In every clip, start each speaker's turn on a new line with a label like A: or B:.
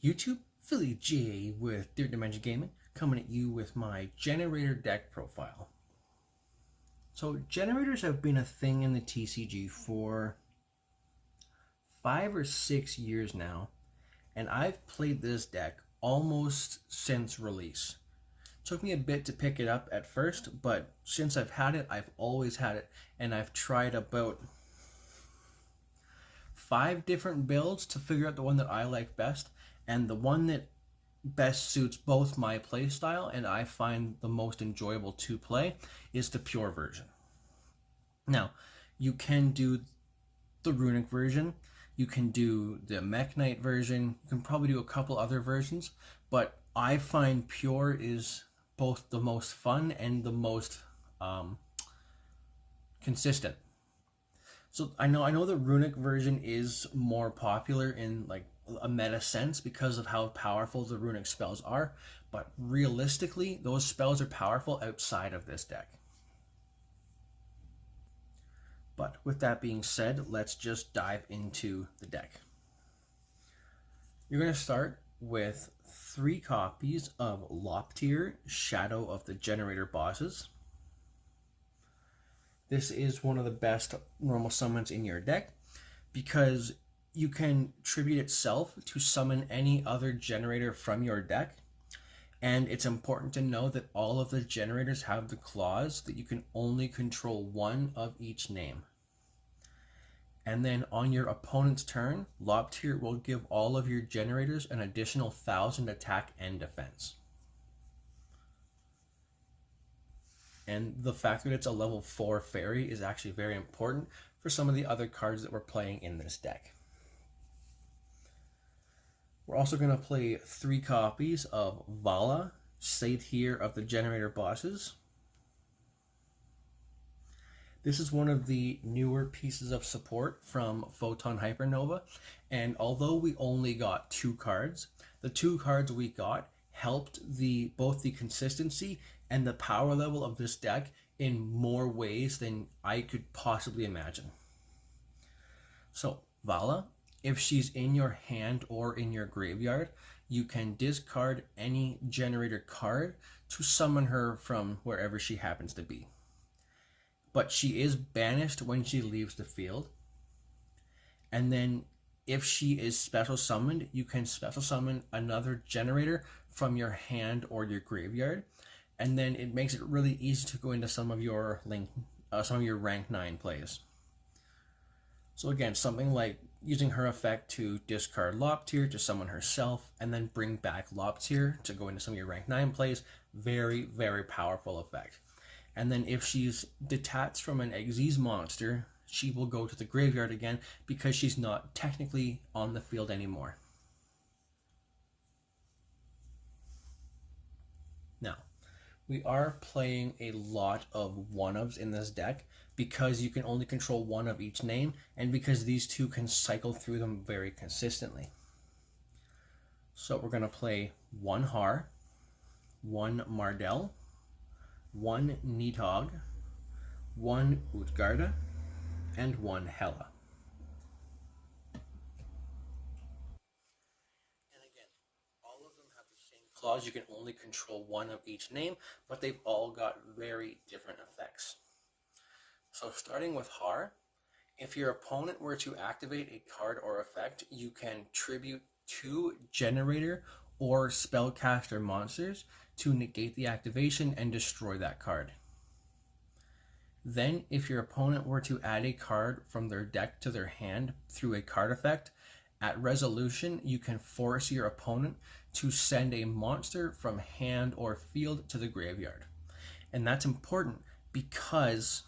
A: YouTube, Philly J with Third Dimension Gaming, coming at you with my Generaiders Deck Profile. So generators have been a thing in the TCG for 5 or 6 years now, and I've played this deck almost since release. It took me a bit to pick it up at first, but since I've had it, I've always had it, and I've tried about 5 different builds to figure out the one that I like best, and the one that best suits both my playstyle and I find the most enjoyable to play is the pure version. Now, you can do the runic version, you can do the Mech Knight version, you can probably do a couple other versions, but I find pure is both the most fun and the most consistent. So I know the runic version is more popular in like a meta sense because of how powerful the runic spells are, but realistically those spells are powerful outside of this deck. But with that being said, let's just dive into the deck. You're going to start with 3 copies of Loptier, Shadow of the Generator bosses. This is one of the best normal summons in your deck because you can tribute itself to summon any other generator from your deck. And it's important to know that all of the generators have the clause that you can only control one of each name. And then on your opponent's turn, Loptier will give all of your generators an additional 1,000 attack and defense. And the fact that it's a level 4 fairy is actually very important for some of the other cards that we're playing in this deck. We're also going to play 3 copies of Vala, Satyr of the Generator bosses. This is one of the newer pieces of support from Photon Hypernova, and although we only got 2 cards, the 2 cards we got helped both the consistency and the power level of this deck in more ways than I could possibly imagine. So Vala, if she's in your hand or in your graveyard, you can discard any generator card to summon her from wherever she happens to be. But she is banished when she leaves the field. And then if she is special summoned, you can special summon another generator from your hand or your graveyard. And then it makes it really easy to go into some of your rank 9 plays. So again, something like using her effect to discard Loptier to summon herself, and then bring back Loptier to go into some of your rank 9 plays. Very, very powerful effect. And then if she's detached from an Xyz monster, she will go to the graveyard again because she's not technically on the field anymore. Now, we are playing a lot of one-ofs in this deck because you can only control one of each name, and because these 2 can cycle through them very consistently. So we're going to play 1 Har, 1 Mardell, 1 Nidhogg, 1 Utgarda, and 1 Hela. And again, all of them have the same clause. You can only control one of each name, but they've all got very different effects. So starting with Har, if your opponent were to activate a card or effect, you can tribute 2 generator or spellcaster monsters to negate the activation and destroy that card. Then, if your opponent were to add a card from their deck to their hand through a card effect, at resolution, you can force your opponent to send a monster from hand or field to the graveyard. And that's important because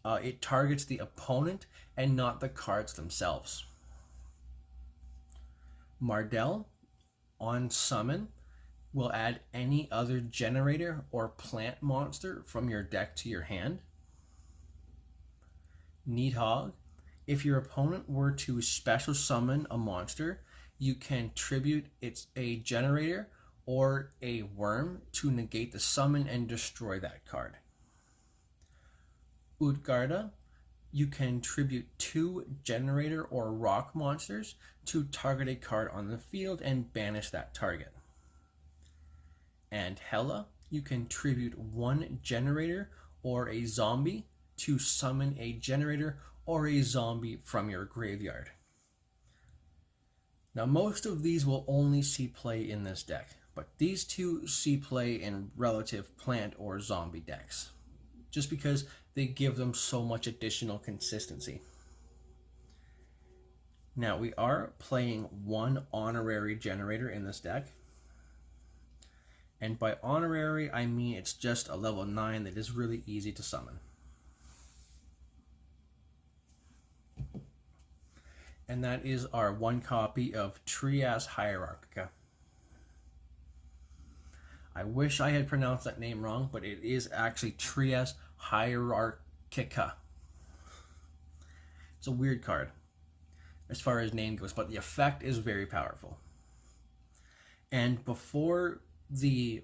A: it targets the opponent and not the cards themselves. Mardell, on summon, will add any other generator or plant monster from your deck to your hand. Nidhogg, if your opponent were to special summon a monster, you can tribute a generator or a worm to negate the summon and destroy that card. Utgarda, you can tribute 2 Generator or Rock monsters to target a card on the field and banish that target. And Hela, you can tribute 1 Generator or a Zombie to summon a Generator or a Zombie from your graveyard. Now most of these will only see play in this deck, but these two see play in relative plant or zombie decks, just because they give them so much additional consistency. Now we are playing 1 honorary Generator in this deck, and by honorary I mean it's just a level 9 that is really easy to summon. And that is our 1 copy of Trias Hierarchica. I wish I had pronounced that name wrong, but it is actually Trias Hierarchica. It's a weird card as far as name goes, but the effect is very powerful. And before the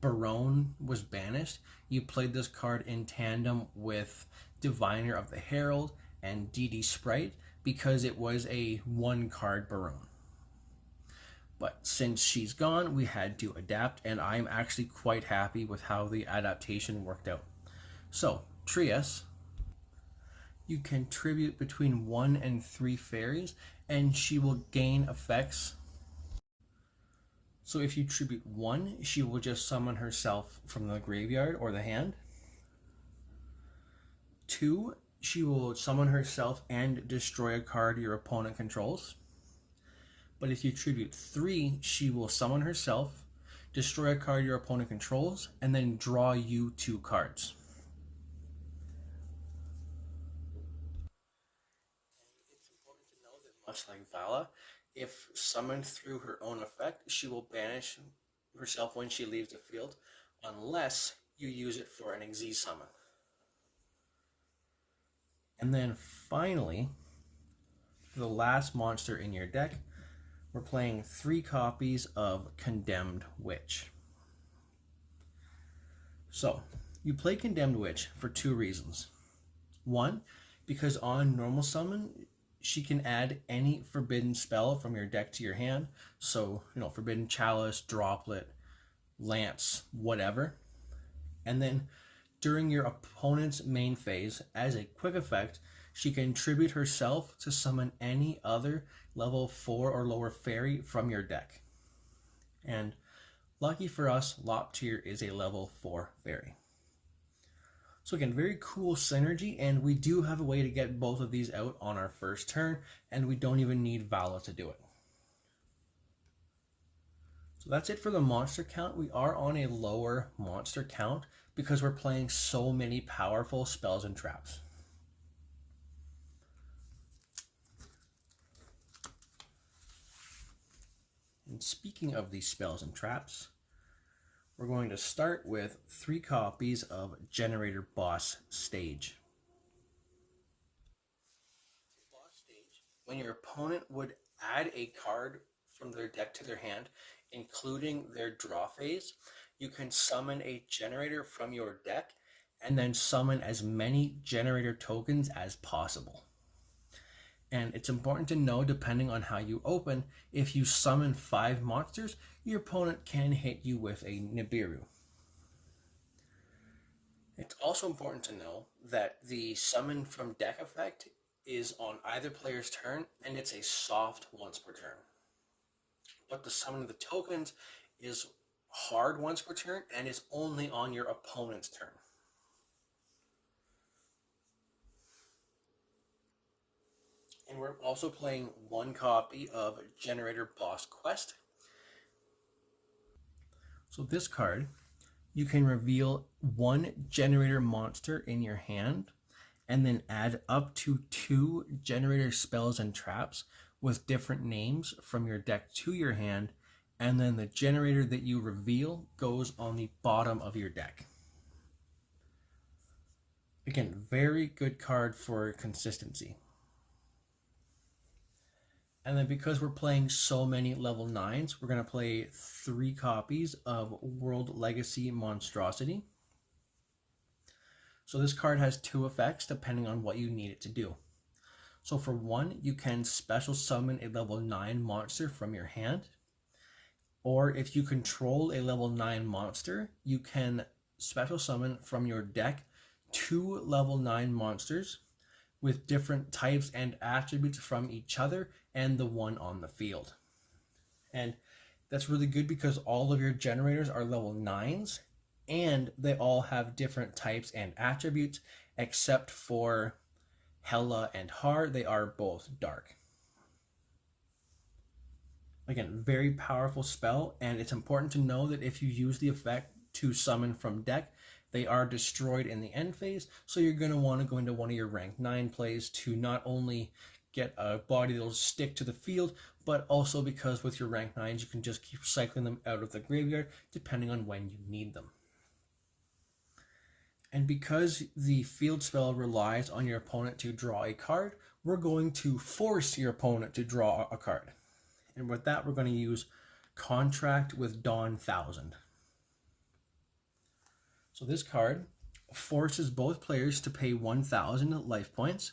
A: Barone was banished, you played this card in tandem with Diviner of the Herald and DD Sprite, because it was a 1-card Barone. But since she's gone, we had to adapt, and I'm actually quite happy with how the adaptation worked out. So, Trias, you can tribute between 1 and 3 fairies, and she will gain effects. So if you tribute 1, she will just summon herself from the graveyard or the hand. 2, she will summon herself and destroy a card your opponent controls. But if you tribute 3, she will summon herself, destroy a card your opponent controls, and then draw you 2 cards. It's important to know that much like Vala, if summoned through her own effect, she will banish herself when she leaves the field, unless you use it for an Xyz summon. And then finally, for the last monster in your deck, we're playing 3 copies of Condemned Witch. So, you play Condemned Witch for 2 reasons. 1, because on normal summon, she can add any forbidden spell from your deck to your hand. So, Forbidden Chalice, Droplet, Lance, whatever. And then during your opponent's main phase, as a quick effect, she can tribute herself to summon any other level 4 or lower fairy from your deck. And lucky for us, Loptir is a level 4 fairy. So again, very cool synergy, and we do have a way to get both of these out on our first turn, and we don't even need Vala to do it. So that's it for the monster count. We are on a lower monster count because we're playing so many powerful spells and traps. And speaking of these spells and traps, we're going to start with 3 copies of Generator Boss Stage. Boss Stage, when your opponent would add a card from their deck to their hand, including their draw phase, you can summon a generator from your deck and then summon as many generator tokens as possible. And it's important to know, depending on how you open, if you summon 5 monsters, your opponent can hit you with a Nibiru. It's also important to know that the summon from deck effect is on either player's turn, and it's a soft once per turn. But the summon of the tokens is hard once per turn and is only on your opponent's turn. And we're also playing 1 copy of Generator Boss Quest. So this card, you can reveal 1 generator monster in your hand and then add up to 2 generator spells and traps with different names from your deck to your hand, and then the generator that you reveal goes on the bottom of your deck. Again, very good card for consistency. And then because we're playing so many level 9s, we're going to play 3 copies of World Legacy Monstrosity. So this card has two effects depending on what you need it to do. So for one, you can special summon a level 9 monster from your hand. Or if you control a level 9 monster, you can special summon from your deck 2 level 9 monsters with different types and attributes from each other and the one on the field. And that's really good because all of your generators are level 9s and they all have different types and attributes, except for Hela and Har, they are both dark. Again, very powerful spell, and it's important to know that if you use the effect to summon from deck, they are destroyed in the end phase, so you're going to want to go into one of your rank 9 plays to not only get a body that'll stick to the field, but also because with your rank 9s, you can just keep cycling them out of the graveyard depending on when you need them. And because the field spell relies on your opponent to draw a card, we're going to force your opponent to draw a card. And with that, we're going to use Contract with Dawn 1000. So this card forces both players to pay 1,000 life points,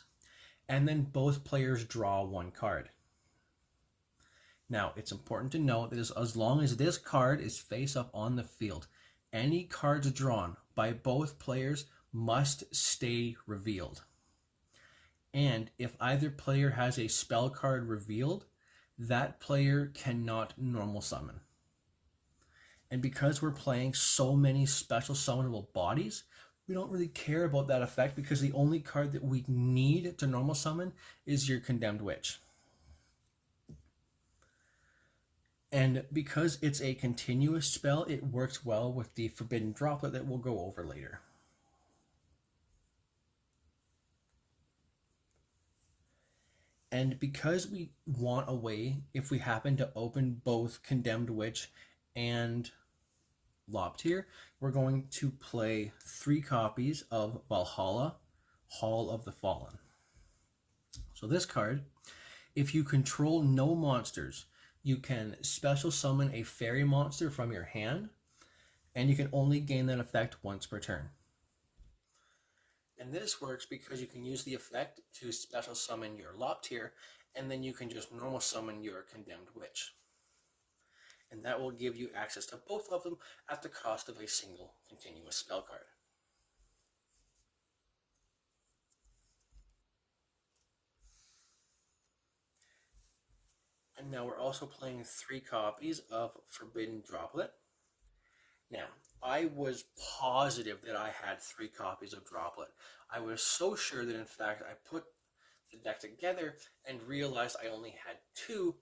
A: and then both players draw one card. Now, it's important to note that as long as this card is face up on the field, any cards drawn by both players must stay revealed. And if either player has a spell card revealed, that player cannot normal summon. And because we're playing so many special summonable bodies, we don't really care about that effect because the only card that we need to normal summon is your Condemned Witch. And because it's a continuous spell, it works well with the Forbidden Droplet that we'll go over later. And because we want a way, if we happen to open both Condemned Witch and Loptier, we're going to play 3 copies of Valhalla, Hall of the Fallen. So this card, if you control no monsters, you can special summon a fairy monster from your hand, and you can only gain that effect once per turn. And this works because you can use the effect to special summon your Loptier, and then you can just normal summon your Condemned Witch. And that will give you access to both of them at the cost of a single continuous spell card. And now we're also playing 3 copies of Forbidden Droplet. Now, I was positive that I had 3 copies of Droplet. I was so sure that in fact I put the deck together and realized I only had 2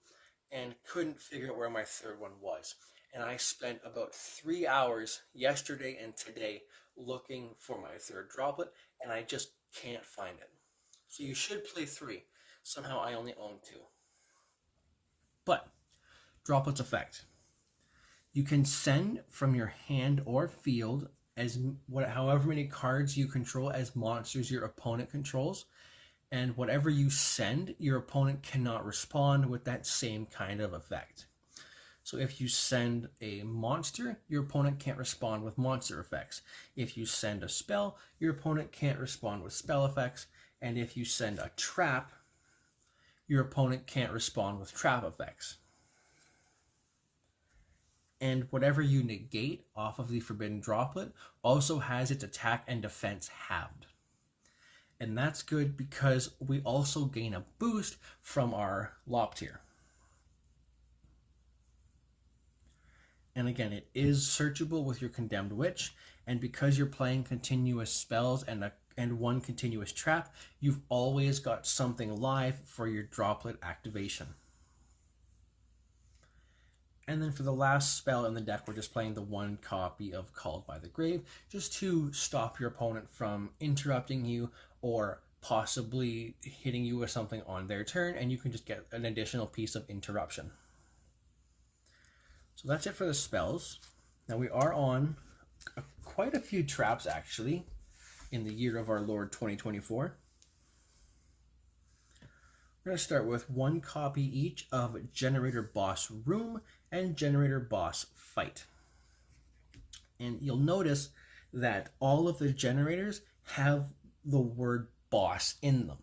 A: and couldn't figure out where my third one was. And I spent about 3 hours yesterday and today looking for my third Droplet, and I just can't find it. So you should play 3. Somehow I only own 2. But, Droplet's effect. You can send from your hand or field however many cards you control as monsters your opponent controls, and whatever you send, your opponent cannot respond with that same kind of effect. So if you send a monster, your opponent can't respond with monster effects. If you send a spell, your opponent can't respond with spell effects. And if you send a trap, your opponent can't respond with trap effects. And whatever you negate off of the Forbidden Droplet also has its attack and defense halved. And that's good because we also gain a boost from our Loptier. And again, it is searchable with your Condemned Witch, and because you're playing continuous spells and one continuous trap, you've always got something live for your Droplet activation. And then for the last spell in the deck, we're just playing the 1 copy of Called by the Grave, just to stop your opponent from interrupting you or possibly hitting you with something on their turn, and you can just get an additional piece of interruption. So that's it for the spells. Now we are on quite a few traps actually in the year of our Lord 2024. We're going to start with 1 copy each of Generator Boss Room and Generator Boss Fight. And you'll notice that all of the generators have the word boss in them.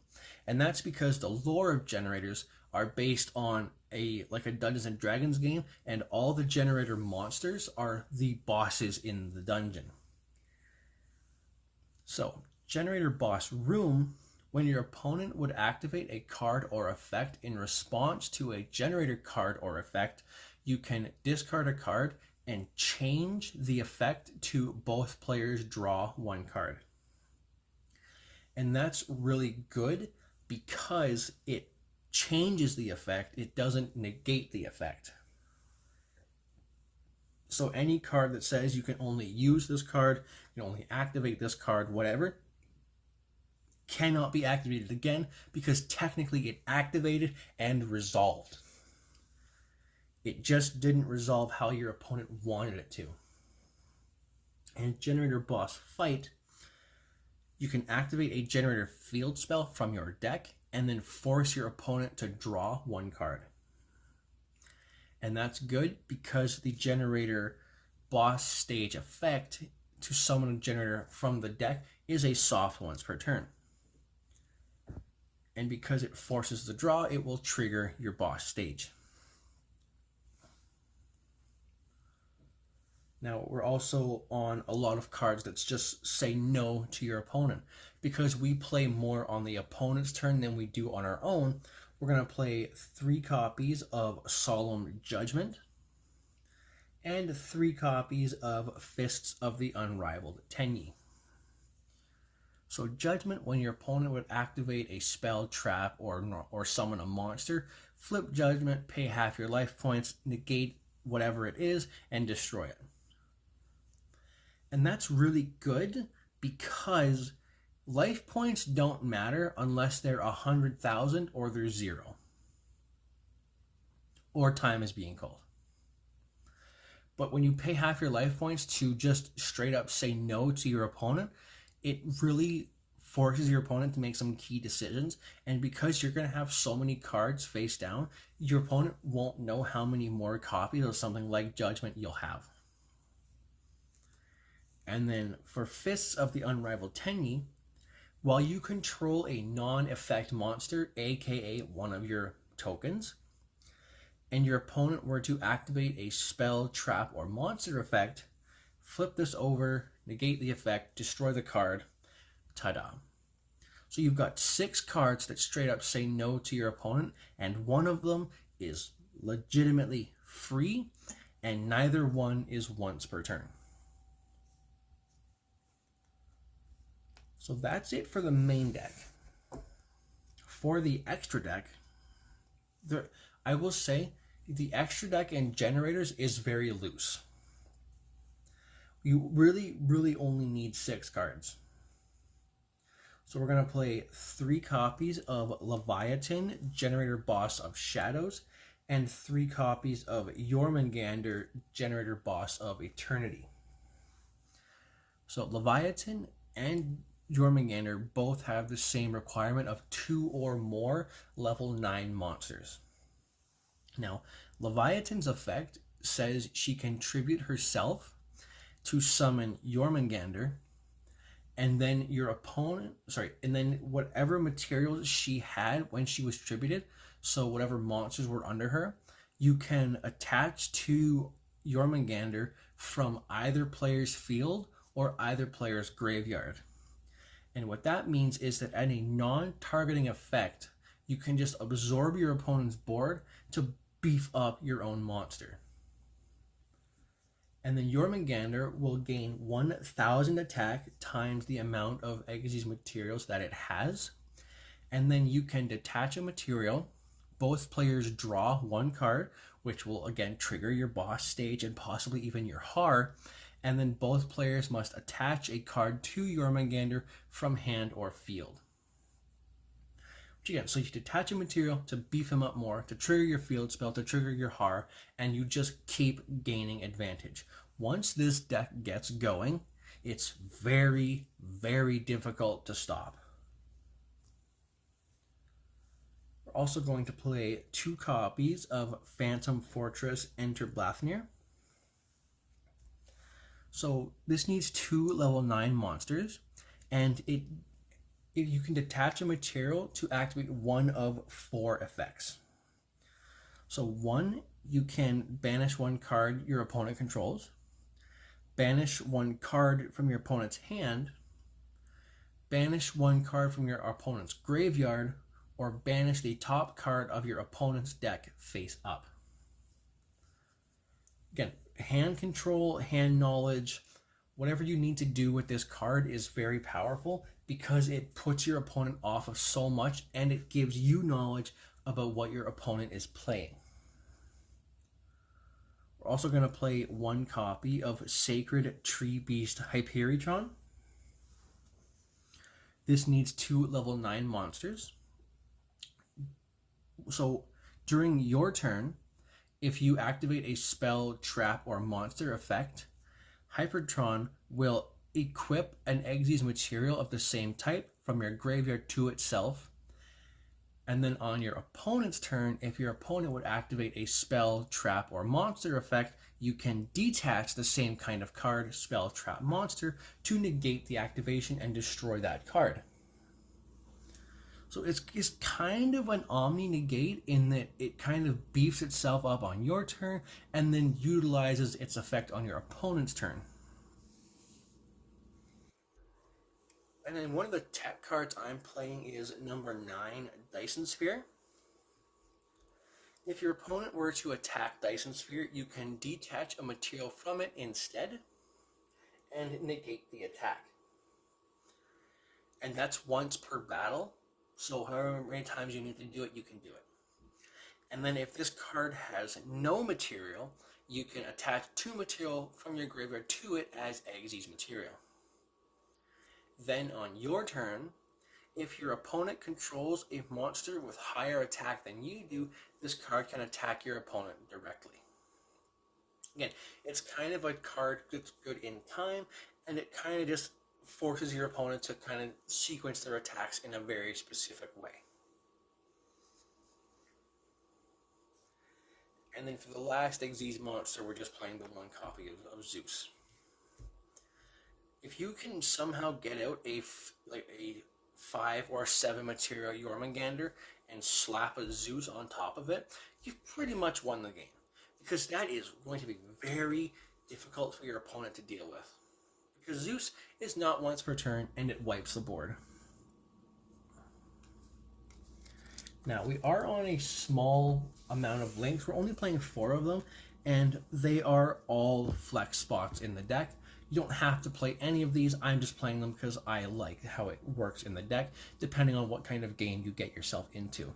A: And that's because the lore of Generators are based on a Dungeons and Dragons game, and all the Generator monsters are the bosses in the dungeon. So, Generator Boss Room, when your opponent would activate a card or effect in response to a Generator card or effect, you can discard a card and change the effect to both players draw one card. And that's really good because it changes the effect, it doesn't negate the effect. So any card that says you can only use this card, you can only activate this card, whatever, cannot be activated again because technically it activated and resolved. It just didn't resolve how your opponent wanted it to. And Generator Boss Fight, you can activate a Generator field spell from your deck and then force your opponent to draw one card. And that's good because the Generator boss stage effect to summon a Generator from the deck is a soft once per turn. And because it forces the draw, it will trigger your boss stage. Now, we're also on a lot of cards that just say no to your opponent. Because we play more on the opponent's turn than we do on our own, we're going to play 3 copies of Solemn Judgment and 3 copies of Fists of the Unrivaled Tenyi. So Judgment, when your opponent would activate a spell, trap, or summon a monster, flip Judgment, pay half your life points, negate whatever it is, and destroy it. And that's really good because life points don't matter unless they're 100,000 or they're 0. Or time is being called. But when you pay half your life points to just straight up say no to your opponent, it really forces your opponent to make some key decisions. And because you're going to have so many cards face down, your opponent won't know how many more copies of something like Judgment you'll have. And then for Fists of the Unrivaled Tenyi, while you control a non-effect monster, aka one of your tokens, and your opponent were to activate a spell, trap, or monster effect, flip this over, negate the effect, destroy the card, ta-da. So you've got 6 cards that straight up say no to your opponent, and one of them is legitimately free, and neither one is once per turn. So that's it for the main deck. For the extra deck, I will say the extra deck in Generators is very loose. You really only need 6 cards. So we're going to play 3 copies of Leviathan, Generator Boss of Shadows, and 3 copies of Jormungandr, Generator Boss of Eternity. So Leviathan and Jormungandr both have the same requirement of 2 or more level 9 monsters. Now, Leviathan's effect says she can tribute herself to summon Jormungandr, and then your opponent, and then whatever materials she had when she was tributed, so whatever monsters were under her, you can attach to Jormungandr from either player's field or either player's graveyard. And what that means is that at a non-targeting effect, you can just absorb your opponent's board to beef up your own monster. And then Jormungandr will gain 1,000 attack times the amount of Exy's materials that it has. And then you can detach a material. Both players draw 1 card, which will again trigger your boss stage and possibly even your Har. And then both players must attach a card to Jormungandr from hand or field. Which again, so you detach a material to beef him up more, to trigger your field spell, to trigger your Har, and you just keep gaining advantage. Once this deck gets going, it's very difficult to stop. We're also going to play 2 copies of Phantom Fortress Enter Blathnir. So this needs 2 level 9 monsters, and you can detach a material to activate one of 4 effects. So 1, you can banish 1 card your opponent controls, banish 1 card from your opponent's hand, banish 1 card from your opponent's graveyard, or banish the top card of your opponent's deck face up. Again, hand control, hand knowledge, whatever you need to do with this card is very powerful because it puts your opponent off of so much and it gives you knowledge about what your opponent is playing. We're also going to play 1 copy of Sacred Tree Beast Hyperion. This needs 2 level 9 monsters. So during your turn, if you activate a spell, trap, or monster effect, Hypertron will equip an Xyz material of the same type from your graveyard to itself. And then on your opponent's turn, if your opponent would activate a spell, trap, or monster effect, you can detach the same kind of card, spell, trap, monster, to negate the activation and destroy that card. So it's kind of an omni-negate in that it kind of beefs itself up on your turn and then utilizes its effect on your opponent's turn. And then one of the tech cards I'm playing is number 9, Dyson Sphere. If your opponent were to attack Dyson Sphere, you can detach a material from it instead and negate the attack. And that's once per battle. So however many times you need to do it, you can do it. And then if this card has no material, you can attach 2 material from your graveyard to it as Xyz material. Then on your turn, if your opponent controls a monster with higher attack than you do, this card can attack your opponent directly. Again, it's kind of a card that's good in time, and it kind of just forces your opponent to kind of sequence their attacks in a very specific way. And then for the last Xyz monster, we're just playing the 1 copy of Zeus. If you can somehow get out a 5 or 7 material Jormungandr and slap a Zeus on top of it, you've pretty much won the game. Because that is going to be very difficult for your opponent to deal with. Because Zeus is not once per turn and it wipes the board. Now, we are on a small amount of links. We're only playing 4 of them, and they are all flex spots in the deck. You don't have to play any of these. I'm just playing them because I like how it works in the deck, depending on what kind of game you get yourself into.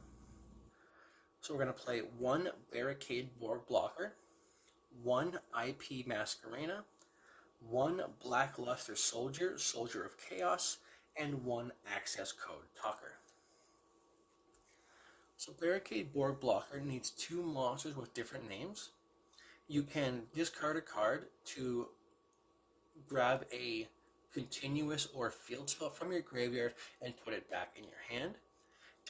A: So we're going to play 1 Barricade Board Blocker, 1 IP Masquerena, 1 Blackluster Soldier, Soldier of Chaos, and 1 Access Code Talker. So Barricade Board Blocker needs 2 monsters with different names. You can discard a card to grab a continuous or field spell from your graveyard and put it back in your hand.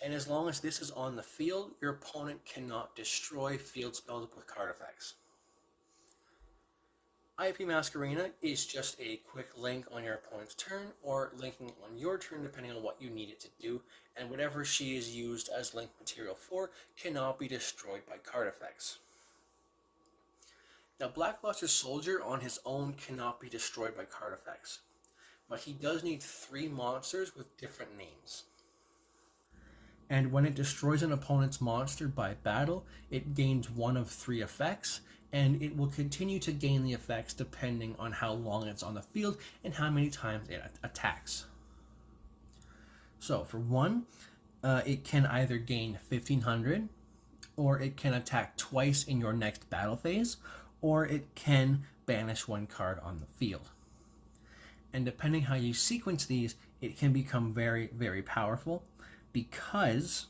A: And as long as this is on the field, your opponent cannot destroy field spells with card effects. IP Masquerena is just a quick link on your opponent's turn, or linking on your turn depending on what you need it to do, and whatever she is used as link material for cannot be destroyed by card effects. Now, Blackluster Soldier on his own cannot be destroyed by card effects, but he does need 3 monsters with different names. And when it destroys an opponent's monster by battle, it gains 1 of 3 effects, and it will continue to gain the effects depending on how long it's on the field and how many times it attacks. So for 1, it can either gain 1500, or it can attack twice in your next battle phase, or it can banish 1 card on the field. And depending how you sequence these, it can become very, very powerful, because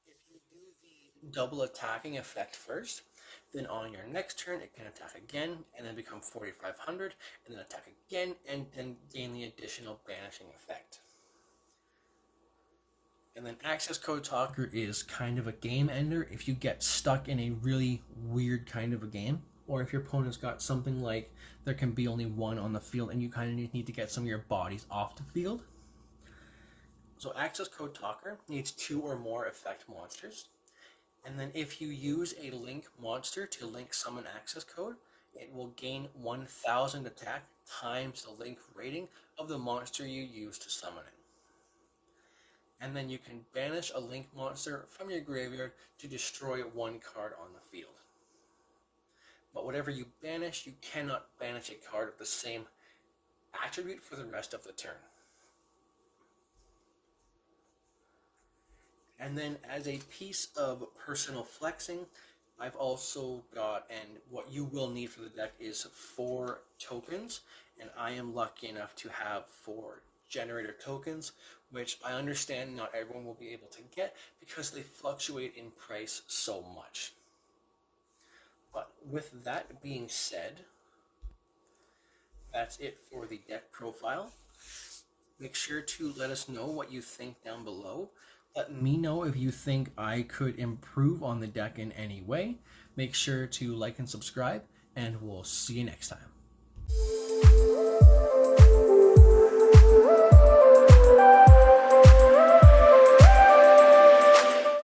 A: if you do the double attacking effect first, then on your next turn it can attack again and then become 4500, and then attack again and then gain the additional banishing effect. And then Access Code Talker is kind of a game ender if you get stuck in a really weird kind of a game. or if your opponent's got something like there can be only one on the field and you kind of need to get some of your bodies off the field. So Access Code Talker needs 2 or more effect monsters. And then if you use a link monster to link summon access code, it will gain 1000 attack times the link rating of the monster you use to summon it. And then you can banish a link monster from your graveyard to destroy 1 card on the field. But whatever you banish, you cannot banish a card of the same attribute for the rest of the turn. And then as a piece of personal flexing, I've also got, and what you will need for the deck is 4 tokens, and I am lucky enough to have 4 Generator tokens, which I understand not everyone will be able to get because they fluctuate in price so much. But with that being said, that's it for the deck profile. Make sure to let us know what you think down below. Let me know if you think I could improve on the deck in any way. Make sure to like and subscribe, and we'll see you next time.